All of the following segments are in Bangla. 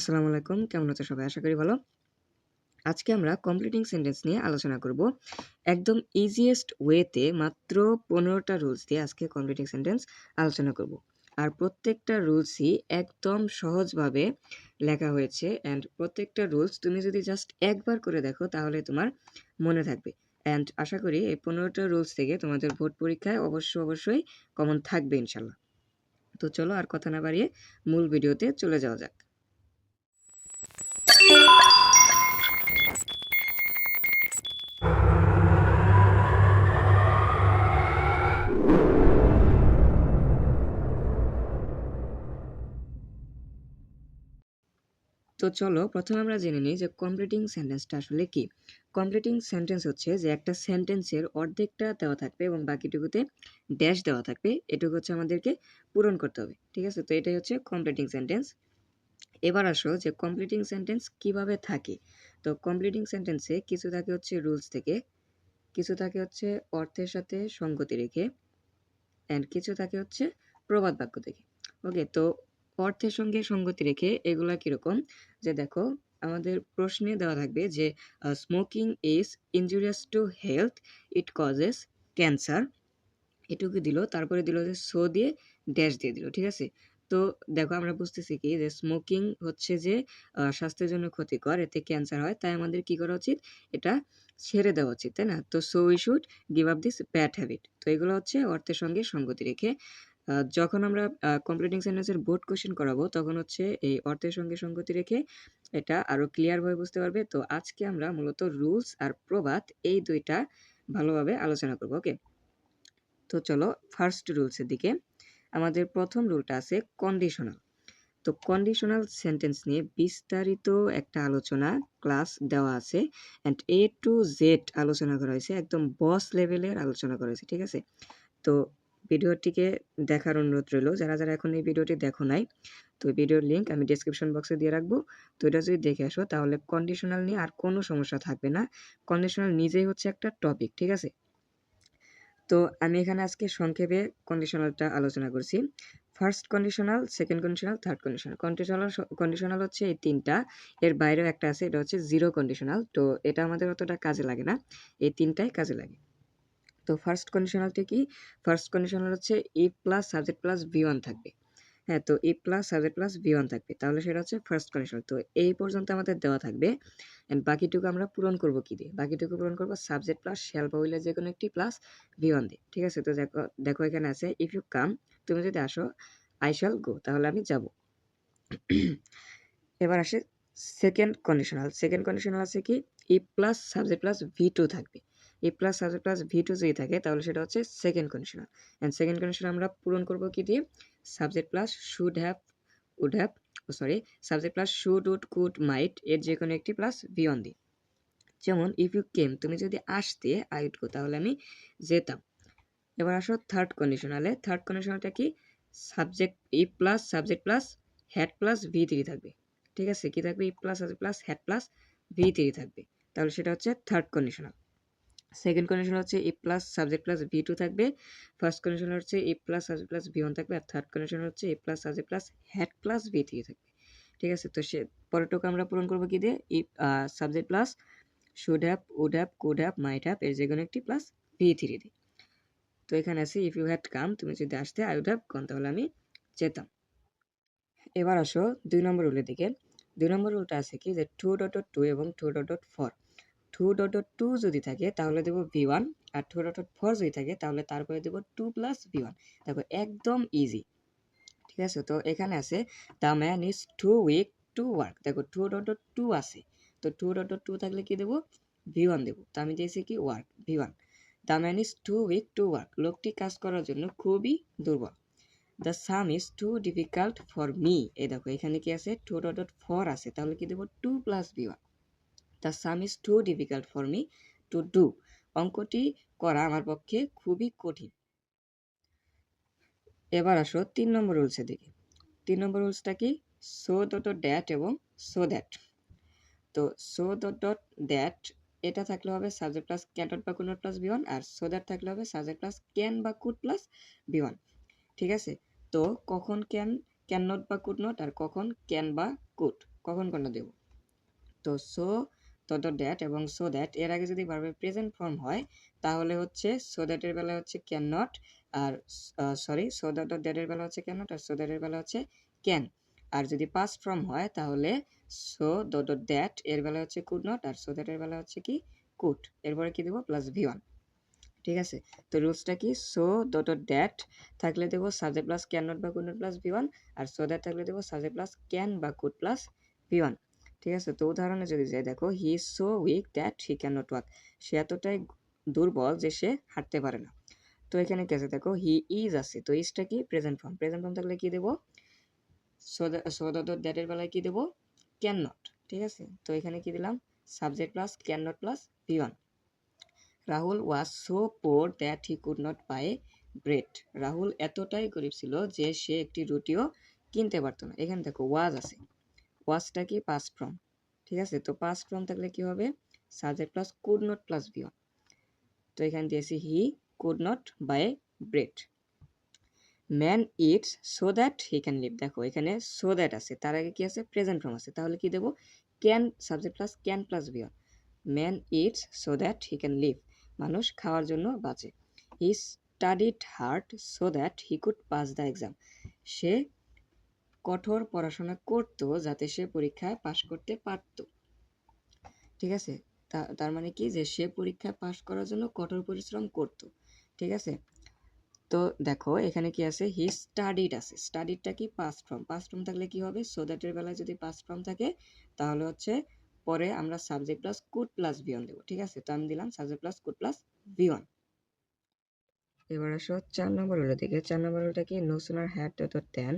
আসসালামু আলাইকুম, কেমন আছো সবাই? আশা করি ভালো। আজকে আমরা কমপ্লিটিং সেন্টেন্স নিয়ে আলোচনা করব। একদম ইজিয়েস্ট ওয়েতে মাত্র 15টা রুলস দিয়ে আজকে কমপ্লিটিং সেন্টেন্স আলোচনা করব। আর প্রত্যেকটা রুলসই একদম সহজভাবে লেখা হয়েছে অ্যান্ড প্রত্যেকটা রুলস তুমি যদি জাস্ট একবার করে দেখো তাহলে তোমার মনে থাকবে। অ্যান্ড আশা করি এই 15টা রুলস থেকে তোমাদের বোর্ড পরীক্ষায় অবশ্যই কমন থাকবে ইনশাল্লাহ। তো চলো আর কথা না বাড়িয়ে মূল ভিডিওতে চলে যাওয়া যাক। তো চলো প্রথমে আমরা জেনে নিই যে কমপ্লিটিং সেন্টেন্সটা আসলে কি। কমপ্লিটিং সেন্টেন্স হচ্ছে যে একটা সেন্টেন্সের অর্ধেকটা দেওয়া থাকবে এবং বাকিটুকুতে ড্যাশ দেওয়া থাকবে, এটুকু হচ্ছে আমাদেরকে পূরণ করতে হবে। ঠিক আছে, তো এটাই হচ্ছে কমপ্লিটিং সেন্টেন্স। এবার আসো যে কমপ্লিটিং সেন্টেন্স কিভাবে থাকে। তো কমপ্লিটিং সেন্টেন্সে কিছু থাকে হচ্ছে রুলস থেকে, কিছু থাকে হচ্ছে অর্থের সাথে সঙ্গতি রেখে, অ্যান্ড কিছু থাকে হচ্ছে প্রবাদ বাক্য থেকে। ওকে, তো অর্থের সঙ্গে সঙ্গতি রেখে এগুলা কীরকম, যে দেখো আমাদের প্রশ্নে দেওয়া থাকবে যে smoking is injurious to health, it causes cancer, এটুকু দিল, তারপরে দিল যে সো দিয়ে ড্যাশ দিয়ে দিল। ঠিক আছে, তো দেখো আমরা বুঝতেছি কি যে স্মোকিং হচ্ছে যে স্বাস্থ্যের জন্য ক্ষতিকর, এতে ক্যান্সার হয়, তাই আমাদের কি করা উচিত, এটা ছেড়ে দেওয়া উচিত, তাই না? তো so we should give up this bad habit. তো এগুলো হচ্ছে অর্থের সঙ্গে সঙ্গতি রেখে। যখন আমরা কমপ্লিটিং সেন্টেন্সের বোর্ড কোশ্চেন করাবো তখন হচ্ছে এই অর্থের সঙ্গে সঙ্গতি রেখে এটা আরও ক্লিয়ারভাবে বুঝতে পারবে। তো আজকে আমরা মূলত রুলস আর প্রবাদ এই দুইটা ভালোভাবে আলোচনা করবো। ওকে, তো চলো ফার্স্ট রুলসের দিকে। আমাদের প্রথম রুলটা আছে কন্ডিশনাল। তো কন্ডিশনাল সেন্টেন্স নিয়ে বিস্তারিত একটা আলোচনা ক্লাস দেওয়া আছে, অ্যান্ড এ টু জেড আলোচনা করা হয়েছে, একদম বস লেভেলের আলোচনা করা হয়েছে। ঠিক আছে, তো ভিডিওটিকে দেখার অনুরোধ রইল, যারা যারা এখন এই ভিডিওটি দেখো নাই, তো ভিডিওর লিঙ্ক আমি ডেসক্রিপশন বক্সে দিয়ে রাখবো। তো এটা যদি দেখে আসো তাহলে কন্ডিশনাল নিয়ে আর কোনো সমস্যা থাকবে না। কন্ডিশনাল নিজেই হচ্ছে একটা টপিক। ঠিক আছে, তো আমি এখানে আজকে সংক্ষেপে কন্ডিশনালটা আলোচনা করছি। First conditional, second conditional, third conditional. Conditional হচ্ছে এই তিনটা, এর বাইরেও একটা আছে, এটা হচ্ছে জিরো কন্ডিশনাল। তো এটা আমাদের অতটা কাজে লাগে না, এই তিনটাই কাজে লাগে। তো ফার্স্ট কন্ডিশনালটা কি? ফার্স্ট কন্ডিশনাল হচ্ছে if plus subject plus V one থাকবে। হ্যাঁ, তো if plus subject plus V one থাকবে, তাহলে সেটা হচ্ছে ফার্স্ট কন্ডিশনাল। তো এই পর্যন্ত আমাদের দেওয়া থাকবে, অ্যান্ড বাকিটুকু আমরা পূরণ করব কি দিয়ে? বাকিটুকু পূরণ করব সাবজেক্ট প্লাস শ্যাল বা উইলের যে কোনো একটি প্লাস ভি1 দিয়ে। ঠিক আছে, তো দেখো দেখো এখানে আছে ইফ ইউ কাম, তুমি যদি আসো, আই শ্যাল গো, তাহলে আমি যাব। এবার আসে সেকেন্ড কন্ডিশনাল। সেকেন্ড কন্ডিশনাল আছে কি, if plus subject plus V two থাকবে। If plus subject plus V two যদি থাকে তাহলে সেটা হচ্ছে second conditional. And second conditional আমরা পূরণ করব কি দিয়ে? Subject plus should have, would have, subject plus should, would, could, might এর যে কোনো একটি প্লাস ভি1 দিয়ে। যেমন ইফ ইউ কেম, তুমি যদি আসতে, আই উড গো, তাহলে আমি যেতাম। এবার আসো থার্ড কন্ডিশনালে। থার্ড কন্ডিশনালটা কি, subject if plus subject plus had plus ভি3 থাকবে। ঠিক আছে, কি থাকবে? If plus subject plus had plus ভি3 থাকবে, তাহলে সেটা হচ্ছে থার্ড কন্ডিশনাল। সেকেন্ড কন্ডিশন হচ্ছে if plus subject plus V two থাকবে। ফার্স্ট কন্ডিশন হচ্ছে if plus subject plus V one থাকবে, আর থার্ড কন্ডিশন হচ্ছে if plus subject plus had plus ভি3 থাকবে। ঠিক আছে, তো সে পরেরটুকু আমরা পূরণ করবো কি দিয়ে? If subject plus should have, would have, could have, might have এর যে কোনো একটি প্লাস ভি3 দিয়ে। তো এখানে আছে ইফ ইউ হ্যাড কাম, তুমি যদি আসতে, আই উড হ্যাভ গন, তাহলে আমি যেতাম। এবার আসো 2 নম্বর রুলের দিকে। 2 নম্বর রুলটা আছে কি, যে 2.2 এবং 2.4। 2.2 যদি থাকে তাহলে দেবো ভি1, আর 2.4 যদি থাকে তাহলে তারপরে দেবো 2 প্লাস ভি1। দেখো একদম ইজি। ঠিক আছে, তো এখানে আছে the man is too weak to work. দেখো 2.2 আছে, তো 2.2 থাকলে কি দেবো? ভি1 দেবো। তো আমি দিয়েছি কি ওয়ার্ক, ভি1। The man is too weak to work, লোকটি কাজ করার জন্য খুবই দুর্বল। The sum is too difficult for me, এই দেখো এখানে কি আছে? 2.4 আছে, তাহলে কি দেবো? 2 প্লাস ভি1। The sum is too difficult for me to do, অঙ্কটি করা আমার পক্ষে খুবই কঠিন। এবার আসো 3 নম্বর রুলসের দিকে। 3 নম্বর রুলসটা কি, সো ডট দ্যাট এবং সো দ্যাট। তো সো ডট দ্যাট এটা থাকলে হবে সাবজেক্ট প্লাস ক্যান নট বা কুড নট প্লাস ভি1, আর সো দ্যাট থাকলে হবে সাবজেক্ট প্লাস ক্যান বা কুড প্লাস ভি1। ঠিক আছে, তো কখন ক্যান, ক্যান নট বা কুড নট, আর কখন ক্যান বা কুড। কখন কোনটা দেব? তো সো ডট দ্যাট এবং সো দ্যাট এর আগে যদি ভার্বের প্রেজেন্ট ফর্ম হয় তাহলে হচ্ছে সো দ্যাটের বেলা হচ্ছে ক্যান নট, আর সরি সো ডট দ্যাটের বেলা হচ্ছে ক্যান নট, আর সো দ্যাটের বেলা হচ্ছে ক্যান। আর যদি পাস্ট ফর্ম হয় তাহলে সো ডট দ্যাট এর বেলা হচ্ছে কুড নট, আর সো দ্যাটের বেলা হচ্ছে কি কুড। এরপরে কি দেবো? Plus V1. ঠিক আছে, তো রুলসটা কি? সো ডট দ্যাট থাকলে দেবো সাবজেক্ট প্লাস ক্যান নট বা কুড নট প্লাস ভি1, আর সো দ্যাট থাকলে দেবো সাবজেক্ট প্লাস ক্যান বা কুড প্লাস ভি1। ঠিক আছে, তো উদাহরণে যদি যাই, দেখো he is so weak that he can not walk, সে এতটাই দুর্বল যে সে হাঁটতে পারে না। তো এখানে কি আছে? দেখো হি ইজ আছে, তো ইজটা কি? Present form. প্রেজেন্ট ফর্ম থাকলে কি দেবো? সো ডট দ্যাটের বেলায় কি দেবো? Can not. ঠিক আছে, তো এখানে কি দিলাম? Subject plus can not plus ভি1। Rahul was so poor that he could not buy bread, Rahul এতটাই গরিব ছিল যে সে একটি রুটিও কিনতে পারতো না। এখানে দেখো ওয়াজ আছে, ওয়াজটা কি? Past form. ঠিক আছে, তো পাস্ট ফর্ম থাকলে কি হবে? Subject plus could not plus ভি1। তো এখানে দিয়েছি he could not buy bread. Man it's so that he can live, দেখো এখানে সো দ্যাট আছে, তার আগে কি আছে? প্রেজেন্ট ফর্ম আছে, তাহলে কি দেবো? Can, subject plus can plus V one. Man it's so that he can live, মানুষ খাওয়ার জন্য বাঁচে। He studied hard so that he could pass the exam, সে কঠোর পড়াশোনা করতো যাতে সে পরীক্ষায় পাশ করতে পারত। ঠিক আছে, তার মানে কি? যে সে পরীক্ষায় পাশ করার জন্য কঠোর পরিশ্রম করত। ঠিক আছে, তো দেখো এখানে কি আছে? হি স্টাডিড আছে, স্টাডিডটা কি? Past form. পাস্ট ফর্ম থাকলে কি হবে? সো দ্যাটের বেলায় যদি পাস্ট ফর্ম থাকে তাহলে হচ্ছে পরে আমরা subject plus could plus V1 দেবো। ঠিক আছে, তো আমি দিলাম subject plus could plus V1. এবার আসো 4 নম্বর হলো দিকে। 4 নম্বর হলটা কি? No sooner had dot then,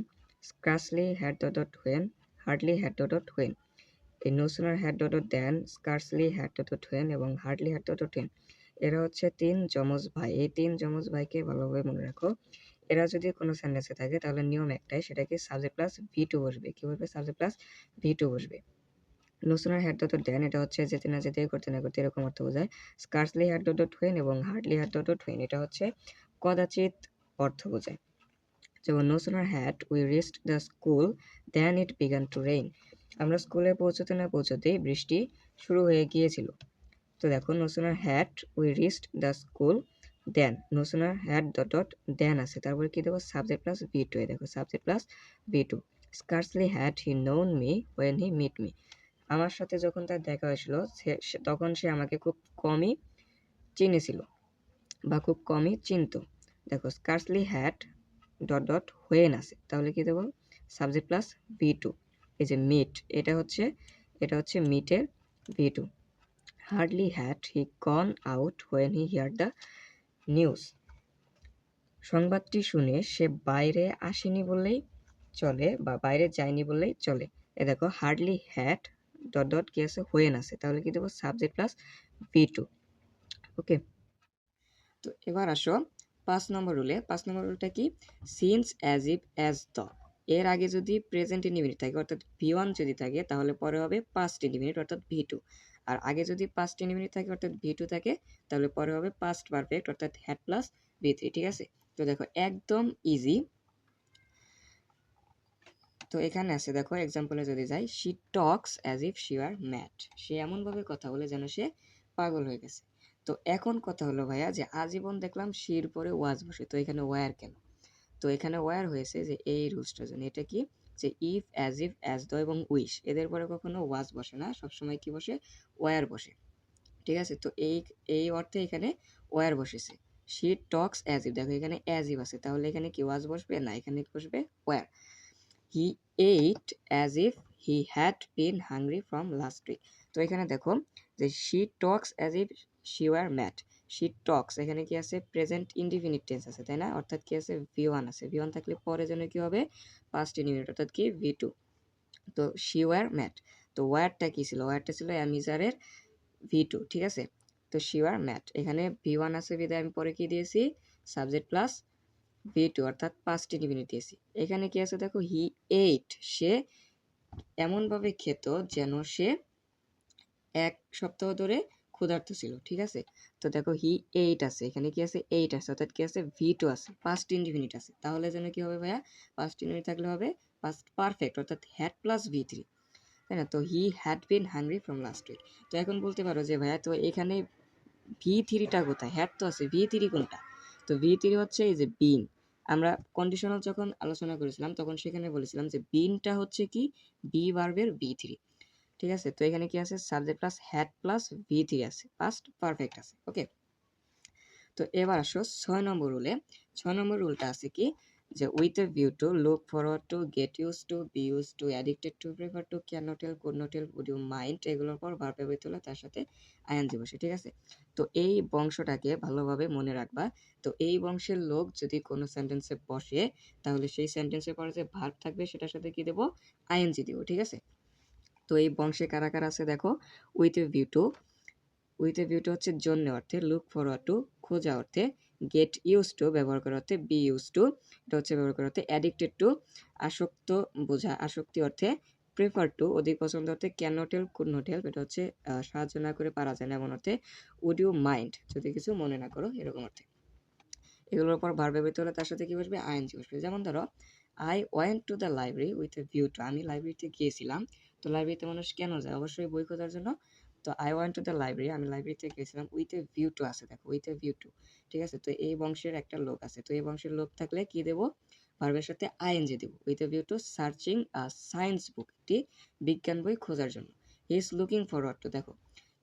scarcely had dot when, hardly had dot when. এই no sooner had dot then, scarcely had dot when এবং হার্ডলি হ্যাড ডট হোয়েন, এরা হচ্ছে 3 যমজ ভাই। এই 3 যমজ ভাইকে ভালোভাবে মনে রাখো। এরা যদি কোনো সেন্টেন্সে থাকে তাহলে নিয়ম একটাই, সেটা কি? সাবজেক্ট প্লাস ভি2 বসবে। কি বসবে? সাবজেক্ট প্লাস ভি2 বসবে। নো সুনার হ্যাড ডট দেন, এটা হচ্ছে যেতে না যেতে, করতে না করতে, এরকম অর্থ বোঝায়। স্কার্সলি হ্যাড ডট হোয়েন এবং হার্ডলি হ্যাড ডট হোয়েন, এটা হচ্ছে কদাচিৎ অর্থ বোঝায়। যেমন no sooner had we reached the school then it began to rain, আমরা স্কুলে পৌঁছতে না পৌঁছতেই বৃষ্টি শুরু হয়ে গিয়েছিল। তো দেখো no sooner had we reached the school then, no sooner had dot then আছে, তারপরে কি দেবো? Subject plus V two. দেখো subject plus V two. Scarcely had he known me when he meet me, আমার সাথে যখন তার দেখা হয়েছিল তখন সে আমাকে খুব কমই চিনেছিল বা খুব কমই চিনতো। দেখো স্কার্সলি হ্যাড ডট হোয়েন আছে, তাহলে কি দেবো? Subject plus V two. এই যে মিট, এটা হচ্ছে মিটের ভি2। Hardly had he gone out when he hear the news, সংবাদটি শুনে সে বাইরে আসেনি বললেই চলে বা বাইরে যায়নি বললেই চলে। এ দেখো হার্ডলি হ্যাড ডট কি আছে? হোয়েন আছে, তাহলে কি দেবো? Subject plus ভি2। ওকে, তো এবার আসো 5 নম্বর রুলে। 5 নম্বর রুলটা কি? Since as if as the, এর আগে যদি প্রেজেন্ট ইনডিফিনিট থাকে অর্থাৎ ভি1 যদি থাকে তাহলে পরে হবে পাস্ট ইনডিফিনিট অর্থাৎ ভি2। আর আগে যদি পাস্ট ইনডিফিনিট থাকে অর্থাৎ ভি2 থাকে তাহলে পরে হবে পাস্ট পারফেক্ট অর্থাৎ হ্যাড প্লাস ভি3। ঠিক আছে, তো দেখো একদম ইজি। তো এখানে আছে দেখো এক্সাম্পলে যদি যাই, she talks as if she are mad, সে এমনভাবে কথা বলে যেন সে পাগল হয়ে গেছে। তো এখন কথা হলো ভাইয়া যে আজীবন দেখলাম শির পরে ওয়াজ বসে, তো এখানে ওয়ার কেন? তো এখানে ওয়ার হয়েছে যে এই রুলসটার জন্য। এটা কি? যে ইফ অ্যাজ দ এবং উইশ এদের পরে কখনো ওয়াজ বসে না, সবসময় কি বসে? ওয়ার বসে। ঠিক আছে, তো এই অর্থে এখানে ওয়ার বসেছে। শি টক্স অ্যাজ ইফ, দেখো এখানে অ্যাজ ইফ আছে, তাহলে এখানে কি ওয়াজ বসবে? না, এখানে কি বসবে? Were. He ate as if he had been hungry from last week, তো এখানে দেখো যে she talks as if she were mad, she talks এখানে কি আছে? প্রেজেন্ট ইনডিফিনিট টেন্স আছে, তাই না? অর্থাৎ কি আছে? ভি1 আছে, ভি1 থাকলে পরে যেন কি হবে? পাস্ট ইনডিফিনিট অর্থাৎ কি? ভি2। তো শি ওয়ার ম্যাড, তো ওয়ারটা কি ছিল? ওয়ারটা ছিল অ্যামিজারের ভি2। ঠিক আছে, তো শি ওয়ার ম্যাড, এখানে ভি1 আছে বিদায় আমি পরে কি দিয়েছি? সাবজেক্ট প্লাস ভি2 অর্থাৎ পাস্ট ইনডিফিনিট দিয়েছি। এখানে কি আছে? দেখো হি এইট, সে এমনভাবে খেত যেন সে 1 সপ্তাহ ধরে ক্ষুধার্ত ছিল। ঠিক আছে, তো দেখো হি এইট আছে, এখানে কি আছে? এইট আছে, অর্থাৎ কি আছে? ভি2 আছে, পাস্ট ইনডিফিনিট আছে, তাহলে যেন কি হবে ভাইয়া? পাস্ট ইনডিফিনিট থাকলে হবে পাস্ট পারফেক্ট অর্থাৎ হ্যাড প্লাস ভি3। তাই না? তো he had been hungry from last week. তো এখন বলতে পারো যে ভাইয়া তো এখানে V3টা কোথায়? হ্যাড তো আছে, V3 কোনটা? তো V3 হচ্ছে এই যে বিন। আমরা কন্ডিশনাল যখন আলোচনা করেছিলাম তখন সেখানে বলেছিলাম যে বিনটা হচ্ছে কি বি ভার্বের V3। ঠিক আছে? তো এখানে কি আছে? Subject plus had plus V3 আছে, পাস্ট পারফেক্ট আছে। ওকে, তো এবার আসো 6 নম্বর রুলে। 6 নম্বর রুলটা আছে কি যে with a view to, look forward to, get use to, be use to, addicted to, prefer to, can not help, could not help, would you mind, এগুলোর পর ভার্ব ব্যবহৃত হলে তার সাথে আইএনজি বসে। ঠিক আছে? তো এই বংশটাকে ভালোভাবে মনে রাখবা। তো এই বংশের লোক যদি কোনো সেন্টেন্সে বসে তাহলে সেই সেন্টেন্সের পরে যে ভার্ব থাকবে সেটার সাথে কি দেব? আইএনজি দেব। ঠিক আছে? তো এই বংশে কারা কারা আছে দেখো। With a view two, with a ভিউটা হচ্ছে জন্য অর্থে, লুক ফরওয়ার্ড টু খোঁজা অর্থে, গেট ইউজ টু ব্যবহার করা অর্থে, বি ইউজ টু এটা হচ্ছে ব্যবহার করা অর্থে, অ্যাডিক্টেড টু আসক্ত বোঝা আসক্তি অর্থে, প্রেফার টু অধিক পছন্দ অর্থে, can not help, could not help এটা হচ্ছে সাহায্য না করে পারা যায় না এমন অর্থে, উড ইউ মাইন্ড যদি কিছু মনে না করো এরকম অর্থে। এগুলোর পর ভার্ব ব্যবহৃত হলে তার সাথে কি বসবে? আইএনজি বসবে। যেমন ধরো I went to the library with a view two, আমি লাইব্রেরিতে গিয়েছিলাম। তো লাইব্রেরিতে মানুষ কেন যায়? অবশ্যই বই খোঁজার জন্য। তো I went to the library, আমি লাইব্রেরিতে গিয়েছিলাম উইথ এ ভিউ টু আছে, দেখো উইথ এ ভিউ টু। ঠিক আছে? তো এই বংশের একটা লোক আছে, তো এই বংশের লোক থাকলে কি দেব? ভার্বের সাথে আইএনজি দেব। With a view to searching a science book, একটি বিজ্ঞান বই খোঁজার জন্য। He is looking forward to, দেখো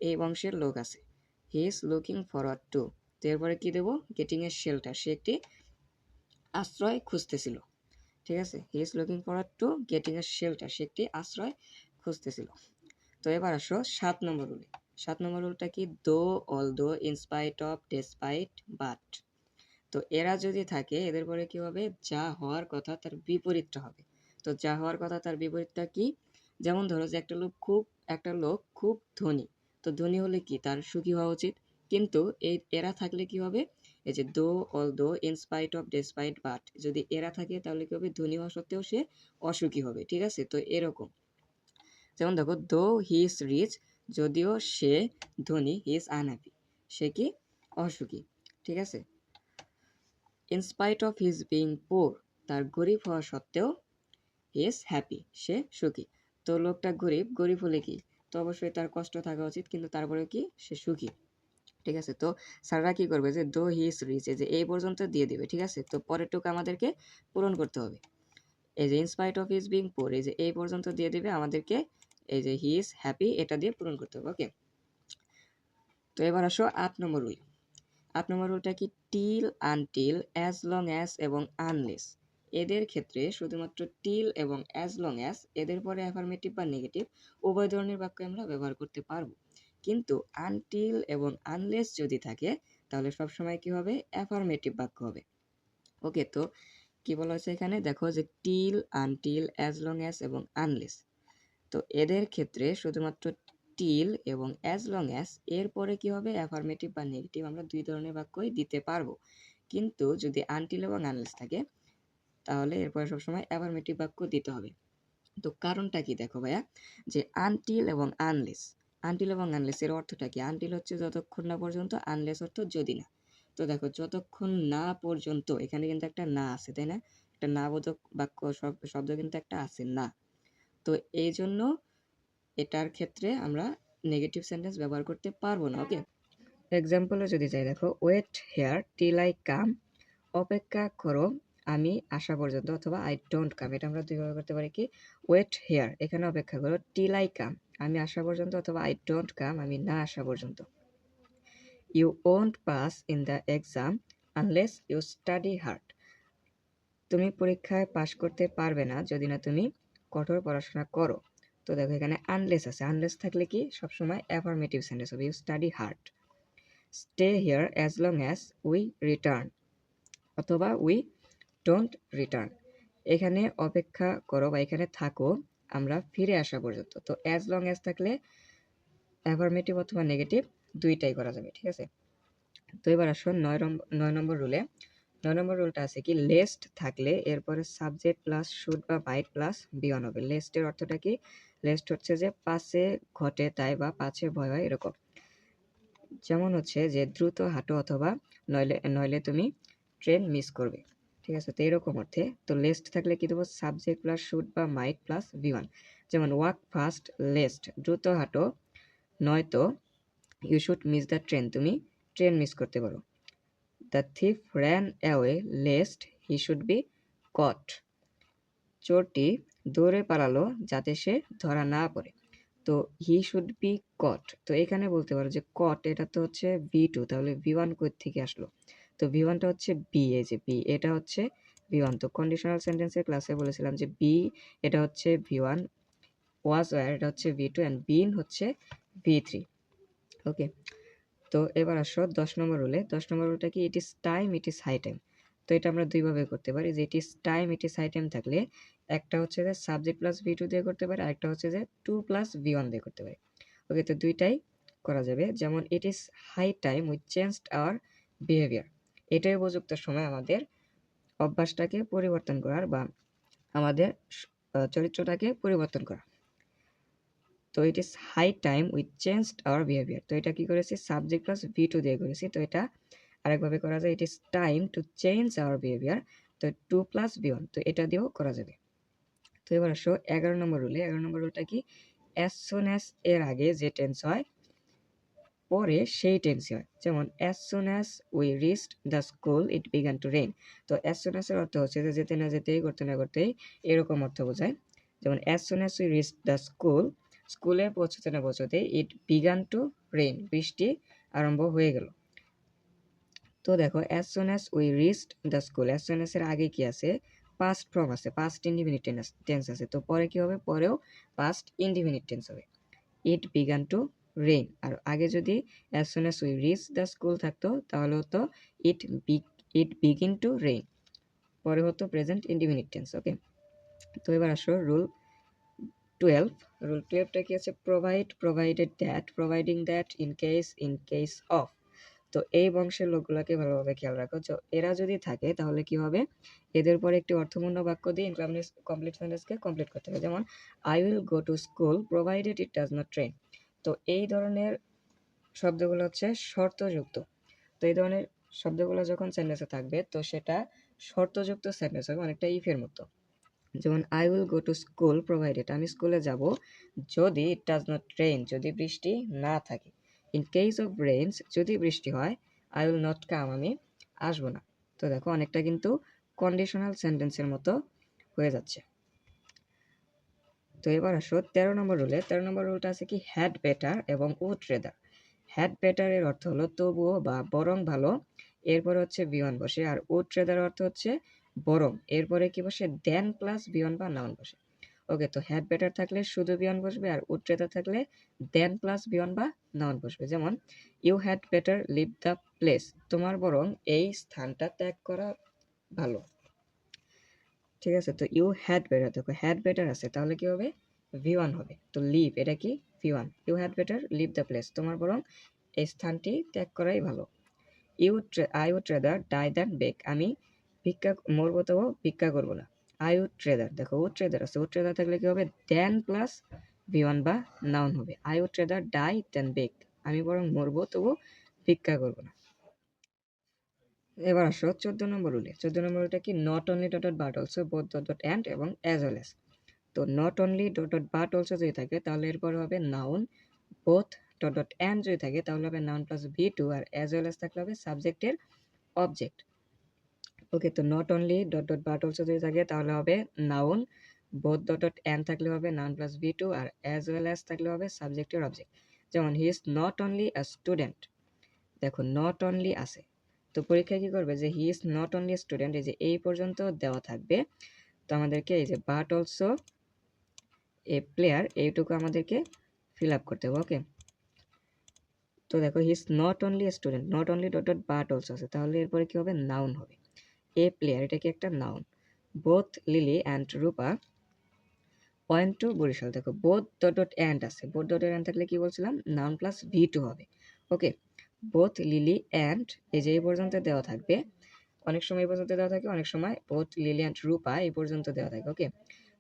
এই বংশের লোক আছে, he is looking forward to. তো এরপরে কি দেব? গেটিং এ শেল্টার, সে একটি আশ্রয় খুঁজতেছিল। ঠিক আছে? He is looking forward to getting a shelter, সে একটি আশ্রয় খুঁজতেছিল। তো এবার আসো 7 নম্বর রুলে। 7 নম্বর রুলটা কি? Though, although, in spite of, despite, but. তো এরা যদি থাকে এদের পরে কি হবে? যা হওয়ার কথা তার বিপরীতটা হবে। তো যা হওয়ার কথা তার বিপরীতটা কি? যেমন ধরো যে একটা লোক খুব ধনী। তো ধনী হলে কি তার সুখী হওয়া উচিত, কিন্তু এরা থাকলে কি হবে? এই যে though, although, in spite of, despite, but যদি এরা থাকে তাহলে কি হবে? ধনী হওয়া সত্ত্বেও সে অসুখী হবে। ঠিক আছে? তো এরকম, যেমন দেখো দো হি ইজ রিচ, যদিও সে ধনী, হি ইজ আনহ্যাপি, সে কি অসুখী। ঠিক আছে? In spite of his being poor, তার গরিব হওয়া সত্ত্বেও হি ইজ হ্যাপি, সে সুখী। তো লোকটা গরিব, গরিব হলে কি? তো অবশ্যই তার কষ্ট থাকা উচিত, কিন্তু তারপরে কি সে সুখী। ঠিক আছে? তো স্যাররা কি করবে যে দো হি ইজ রিচ এই যে এই পর্যন্ত দিয়ে দিবে। ঠিক আছে? তো পরের টুকু আমাদেরকে পূরণ করতে হবে। এই যে in spite of his being poor এই যে এই পর্যন্ত দিয়ে দিবে আমাদেরকে, এই যে হি ইজ হ্যাপি এটা দিয়ে পূরণ করতে হবে। ওকে, তো এবার আসো 8 নম্বর রুল। 8 নম্বর রুলটা কি? Till, until, as long as এবং আনলেস, এদের ক্ষেত্রে শুধুমাত্র টিল এবং অ্যাজ লং অ্যাজ এদের পরে অ্যাফার্মেটিভ বা নেগেটিভ উভয় ধরনের বাক্য আমরা ব্যবহার করতে পারবো, কিন্তু আনটিল এবং আনলেস যদি থাকে তাহলে সবসময় কি হবে? অ্যাফার্মেটিভ বাক্য হবে। ওকে, তো কি বলা হয়েছে এখানে দেখো যে till, until, as long as এবং আনলেস, তো এদের ক্ষেত্রে শুধুমাত্র টিল এবং অ্যাজ লং অ্যাজ এর পরে কি হবে? অ্যাফার্মেটিভ বা নেগেটিভ আমরা দুই ধরনের বাক্যই দিতে পারবো, কিন্তু যদি আনটিল এবং আনলেস থাকে তাহলে এরপরে সবসময় অ্যাফার্মেটিভ বাক্য দিতে হবে। তো কারণটা কি দেখো ভাইয়া, যে আনটিল এবং আনলেস, আনটিল এবং আনলেস এর অর্থটা কি? আনটিল হচ্ছে যতক্ষণ না পর্যন্ত, আনলেস অর্থ যদি না। তো দেখো যতক্ষণ না পর্যন্ত, এখানে কিন্তু একটা না আছে তাই না? একটা না বোধক বাক্য শব্দ কিন্তু একটা আছে না। তো এই জন্য এটার ক্ষেত্রে আমরা নেগেটিভ সেন্টেন্স ব্যবহার করতে পারবো না। ওকে, এক্সাম্পলে যদি যাই দেখো wait here till I come, অপেক্ষা করো আমি আসা পর্যন্ত, অথবা আই ডোন্ট কাম, এটা আমরা দুইভাবে করতে পারি কি? ওয়েট হেয়ার এখানে অপেক্ষা করো, টিল আই কাম আমি আসা পর্যন্ত, অথবা আই ডোন্ট কাম আমি না আসা পর্যন্ত। You won't pass in the exam unless you study hard, তুমি পরীক্ষায় পাশ করতে পারবে না যদি না তুমি কঠোর পড়াশোনা করো। তো দেখো এখানে আনলেস আছে, আনলেস থাকলে কি সবসময় অ্যাফার্মেটিভ সেন্টেন্স হবে, you study hard. Stay here as long as we return, অথবা উই ডোন্ট রিটার্ন, এখানে অপেক্ষা করো বা এখানে থাকো আমরা ফিরে আসা পর্যন্ত। তো অ্যাজ লং অ্যাজ থাকলে অ্যাফার্মেটিভ অথবা নেগেটিভ দুইটাই করা যাবে। ঠিক আছে? তো এবার আসো 9 নম্বর রুলে। 9 নম্বর রুলটা আছে কি? লেস্ট থাকলে এরপরে সাবজেক্ট প্লাস শুড বা মাইট প্লাস বিয়ন হবে। লেস্টের অর্থটা কি? লেস্ট হচ্ছে যে পাছে ঘটে তাই বা পাছে ভয় হয় এরকম। যেমন হচ্ছে যে দ্রুত হাঁটো, অথবা নইলে নইলে তুমি ট্রেন মিস করবে। ঠিক আছে? তো এরকম অর্থে তো লেস্ট থাকলে কি দেবো? সাবজেক্ট প্লাস শুড বা মাইট প্লাস বিয়ন। যেমন ওয়াক ফাস্ট লেস্ট, দ্রুত হাঁটো, নয়তো you should miss the train, তুমি ট্রেন মিস করতে পারো। The thief ran away lest he should be caught, চোরটি দৌড়ে পালালো যাতে সে ধরা না পড়ে। তো হি শুড বি কট, তো এখানে বলতে পারো যে কট এটা তো হচ্ছে V2, তাহলে V1 কই থেকে আসলো? তো V1টা হচ্ছে বি, এই যে বি এটা হচ্ছে V1। তো কন্ডিশনাল সেন্টেন্সের ক্লাসে বলেছিলাম যে বি এটা হচ্ছে V1, ওয়াজ ওয়্যার এটা হচ্ছে V2 অ্যান্ড বিন হচ্ছে V3। ওকে, তো এবার আসো 10 নম্বর রুলে। 10 নম্বর রুলটা কি? It is time, it is high time. তো এটা আমরা দুইভাবে করতে পারি, যে it is time, it is high time থাকলে একটা হচ্ছে যে সাবজেক্ট প্লাস V2 দিয়ে করতে পারি, আরেকটা হচ্ছে যে 2 প্লাস V1 দিয়ে করতে পারি। ওকে, তো দুইটাই করা যাবে। যেমন it is high time we changed our behaviour, এটাই উপযুক্ত সময় আমাদের অভ্যাসটাকে পরিবর্তন করার বা আমাদের চরিত্রটাকে পরিবর্তন করা। তো it is high time we changed our behaviour, তো এটা কি করেছি? সাবজেক্ট প্লাস V2 দিয়ে করেছি। তো এটা আরেকভাবে করা যায়, ইট is time to change our behaviour, তো 2 প্লাস V1, তো এটা দিয়েও করা যাবে। তো এবার আসো 11 নম্বর রুলে। 11 নম্বর রুলটা কি? অ্যাজ সুন অ্যাজ এর আগে যে টেন্স হয় পরে সেই টেন্সই হয়। যেমন as soon as we reached the school it began to rain, তো অ্যাজ সুন অ্যাজ এর অর্থ হচ্ছে যে যেতে না যেতেই, করতে না করতেই, এরকম অর্থ বোঝায়। যেমন as soon as we reached the school, স্কুলে পৌঁছতে না পৌঁছতেই, ইট বিগান টু রেইন, বৃষ্টি আরম্ভ হয়ে গেল। তো দেখো as soon as we reached the school, as soon as এর আগে কি আছে? পাস্ট ফর্ম আছে, পাস্ট ইনডিফিনিট টেন্স আছে। তো পরে কি হবে? পরেও পাস্ট ইনডিফিনিট টেন্স হবে, ইট বিগান টু রেইন। আর আগে যদি as soon as we reach the school থাকতো তাহলে হতো ইট বিগিন টু রেইন, পরে হতো প্রেজেন্ট ইনডিফিনিট টেন্স। ওকে, তো এবার আসো রুল 12। রুল 12টা কি আছে? Provided that, providing that, in case of. তো এই বংশের লোকগুলোকে ভালোভাবে খেয়াল রাখো, তো এরা যদি থাকে তাহলে কি হবে? এদের পরে একটি অর্থপূর্ণ বাক্য দিয়ে কমপ্লিট সেন্টেন্সকে কমপ্লিট করতে হবে। যেমন I will go to school provided it does not rain. তো এই ধরনের শব্দগুলো হচ্ছে শর্তযুক্ত। তো এই ধরনের শব্দগুলো যখন সেন্টেন্সে থাকবে তো সেটা শর্তযুক্ত সেন্টেন্স হবে, অনেকটা ইফের মতো। যেমন I will go to school provided, আমি স্কুলে যাব যদি ইট ডাজ নট রেইন, যদি বৃষ্টি না থাকে। ইন কেস অফ রেইনস, যদি বৃষ্টি হয়, আই উইল নট কাম, আমি আসবো না। তো দেখো অনেকটা কিন্তু কন্ডিশনাল সেন্টেন্সের মতো হয়ে যাচ্ছে। তো এবার আসো 13 নম্বর রুলে। 13 নম্বর রুলটা আছে কি? হ্যাড বেটার এবং উড রেদার। হ্যাড বেটার এর অর্থ হলো তবুও বা বরং ভালো, এরপরে হচ্ছে V1 বসে। আর উড রেদার অর্থ হচ্ছে বরং, এরপরে কি বসে? দেন প্লাস V1 বা নাউন বসে। ওকে, তো হ্যাড বেটার থাকলে শুধু V1 বসবে, আর উড রেদার থাকলে দেন প্লাস V1 বা নাউন বসবে। যেমন you had better leave the place, তোমার বরং এই স্থানটা ত্যাগ করা ভালো। ঠিক আছে, তো ইউ হ্যাড বেটার, দেখো হ্যাড বেটার আছে তাহলে কি হবে? V1 হবে। তো লিভ এটা কি? V1। You had better leave the place, তোমার বরং এই স্থানটি ত্যাগ করাই ভালো। I would rather die than beg, আমি ভিক্ষা মরবো তবু ভিক্ষা করবো না। আই উড ট্রেদার, দেখো উড ট্রেদার আছে, উড ট্রেদার থাকলে কি হবে? দেন প্লাস V1 বা নাউন হবে। I would rather die than beg, আমি বরং মরবো তবু ভিক্ষা করবো না। এবার আসো 14 নম্বর রুলে। 14 নম্বর রুলটা কি? Not only dot dot but also, both dot dot and এবং অ্যাজ ওয়েল অ্যাজ। তো not only dot dot but also যদি থাকে তাহলে এরপর হবে noun, both dot dot and যদি থাকে তাহলে হবে নাউন প্লাস V2, আর অ্যাজ ওয়েল অ্যাজ থাকলে হবে সাবজেক্টের অবজেক্ট। ওকে, তো not only dot dot but also যদি থাকে তাহলে হবে noun, both dot dot and থাকলে হবে নাউন প্লাস V2, আর অ্যাজ ওয়েল অ্যাজ থাকলে হবে সাবজেক্টের অবজেক্ট। যেমন he is not only a student, দেখো নট অনলি আছে, তো পরীক্ষায় কি করবে? যে he is not only student, এই যে এই পর্যন্ত দেওয়া থাকবে, তো আমাদেরকে এই যে বাট অলসো এ প্লেয়ার, এইটুকু আমাদেরকে ফিল আপ করতে হবে। ওকে, তো দেখো he is not only student, not only dot dot but also আছে, তাহলে এরপরে কি হবে? নাউন হবে। এ প্লেয়ার এটা কি একটা noun. Both Lily and Rupa point to Barisal, দেখো বোথ ডট ডট অ্যান্ড আছে, বোথ ডট অ্যান্ড থাকলে কি বলছিলাম? নাউন প্লাস V2 হবে। ওকে, বোথ লিলি অ্যান্ড, এই যে এই পর্যন্ত দেওয়া থাকবে, অনেক সময় এই পর্যন্ত দেওয়া থাকে, অনেক সময় বোথ লিলি অ্যান্ড রূপা এই পর্যন্ত দেওয়া থাকে। ওকে,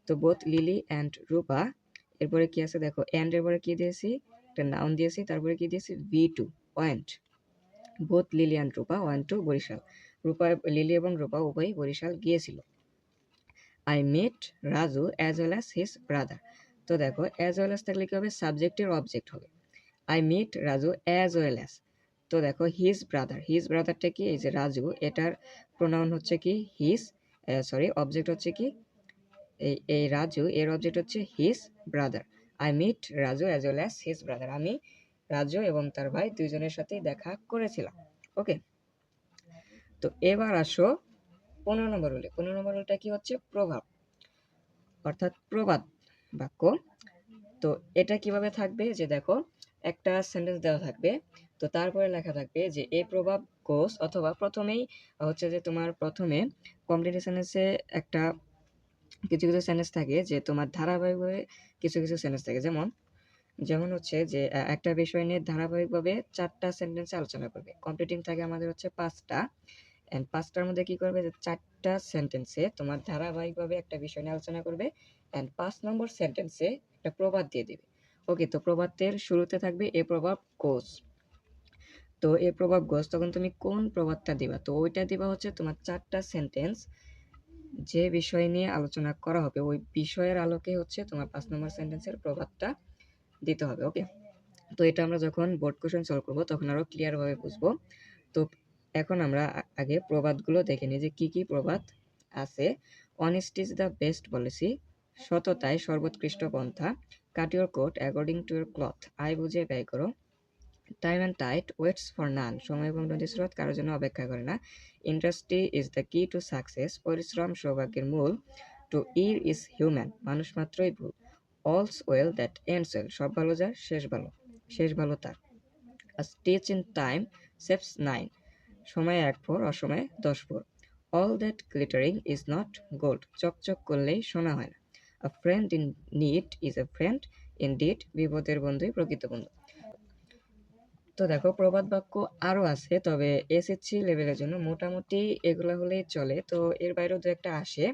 তো বোথ লিলি অ্যান্ড রূপা, এরপরে কি আছে? দেখো অ্যান্ড এর পরে কি দিয়েছি? একটা নাউন দিয়েছি, তারপরে কি দিয়েছি? V2 point. Both Lily and Rupa went to Barisal, Lily এবং রূপা উভয়ই বরিশাল গিয়েছিল। I met Raju as well as his brother, তো দেখো অ্যাজ ওয়েল অ্যাজ থাকলে কি হবে, সাবজেক্টের অবজেক্ট হবে। I meet Raju as well as. তো দেখো হিজ ব্রাদারটা কি, এই যে রাজু, এটার প্রোনাউন হচ্ছে কি হিজ, অবজেক্ট হচ্ছে কি এই রাজু, এর অবজেক্ট হচ্ছে his brother. I meet Raju as well as his brother. আমি রাজু এবং তার ভাই দুইজনের সাথেই দেখা করেছিলাম। ওকে, তো এবার আসো 15 নম্বর রুলে। 15 নম্বর রুলটা কি হচ্ছে, প্রভাব অর্থাৎ প্রবাদ বাক্য। তো এটা কিভাবে থাকবে, যে দেখো একটা সেন্টেন্স দেওয়া থাকবে, তো তারপরে লেখা থাকবে যে এই প্রভাব গোস, অথবা প্রথমেই হচ্ছে যে তোমার প্রথমে কমপ্লিট সেন্টেন্সে একটা কিছু কিছু সেন্টেন্স থাকে যে তোমার ধারাবাহিকভাবে কিছু কিছু সেন্টেন্স থাকে, যেমন যেমন হচ্ছে যে একটা বিষয় নিয়ে ধারাবাহিকভাবে 4টা সেন্টেন্সে আলোচনা করবে। কমপ্লিটিং থাকে আমাদের হচ্ছে 5টা, এন্ড 5টার মধ্যে কি করবে, যে 4টা সেন্টেন্সে তোমার ধারাবাহিকভাবে একটা বিষয় নিয়ে আলোচনা করবে, এন্ড 5 নম্বর সেন্টেন্সে একটা প্রবাদ দিয়ে দিবে। ওকে, তো প্রবাদের শুরুতে থাকবে এ প্রভাব গোস। তো এ প্রভাব গোস, তখন তুমি কোন প্রবাদটা দিবা, তো ওইটা দিবা হচ্ছে তোমার 4টা সেন্টেন্স যে বিষয় নিয়ে আলোচনা করা হবে, ওই বিষয়ের আলোকে হচ্ছে তোমার 5 নম্বর সেন্টেন্সের প্রবাদটা দিতে হবে। ওকে, তো এটা আমরা যখন বোর্ড কোশ্চেন সলভ করবো তখন আরো ক্লিয়ার ভাবে বুঝবো। তো এখন আমরা আগে প্রবাদগুলো দেখে নিই যে কি কি প্রবাদ আছে। Honesty is the best policy, সততাই সর্বোৎকৃষ্ট পন্থা, cut your coat according to your cloth, আয় বুঝে ব্যয় করো, time and tide waits for none, সময় এবং নদী স্রোত কারোর জন্য অপেক্ষা করে না, industry is the key to success, পরিশ্রম সৌভাগ্যের মূল, টু ইর ইজ হিউম্যান, মানুষ মাত্রই ভুল, all's well that ends well, সব ভালো যার শেষ ভালো তার, A stitch in time saves 9, সময়ে 1 ভোর অসময়ে 10 ভোর, all that glittering is not gold, চকচক করলেই সোনা হয় না, a friend in need is a friend indeed, বিপদের বন্ধুই প্রকৃত বন্ধু। তো দেখো প্রবাদ বাক্য আরো আছে, তবে এসএসসি লেভেলের জন্য মোটামুটি এগুলা হলেই চলে। তো এর বাইরেও দু একটা আসে,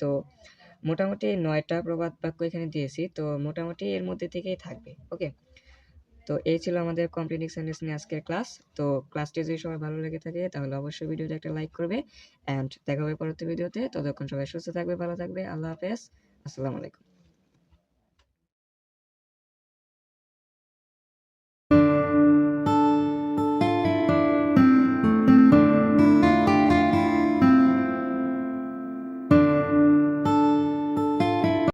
তো মোটামুটি 9টা প্রবাদ বাক্য এখানে দিয়েছি, তো মোটামুটি এর মধ্যে থেকেই থাকবে। ওকে, তো এই ছিল আমাদের কমপ্লিটিং সেন্টেন্স নিয়ে আজকের ক্লাস। তো ক্লাসটি যদি সবার ভালো লেগে থাকে তাহলে অবশ্যই ভিডিওতে একটা লাইক করবে, এন্ড দেখা হবে পরবর্তী ভিডিওতে। ততক্ষণ সবাই সুস্থ থাকবে, ভালো থাকবে। আল্লাহ হাফেজ, আসসালামু আলাইকুম।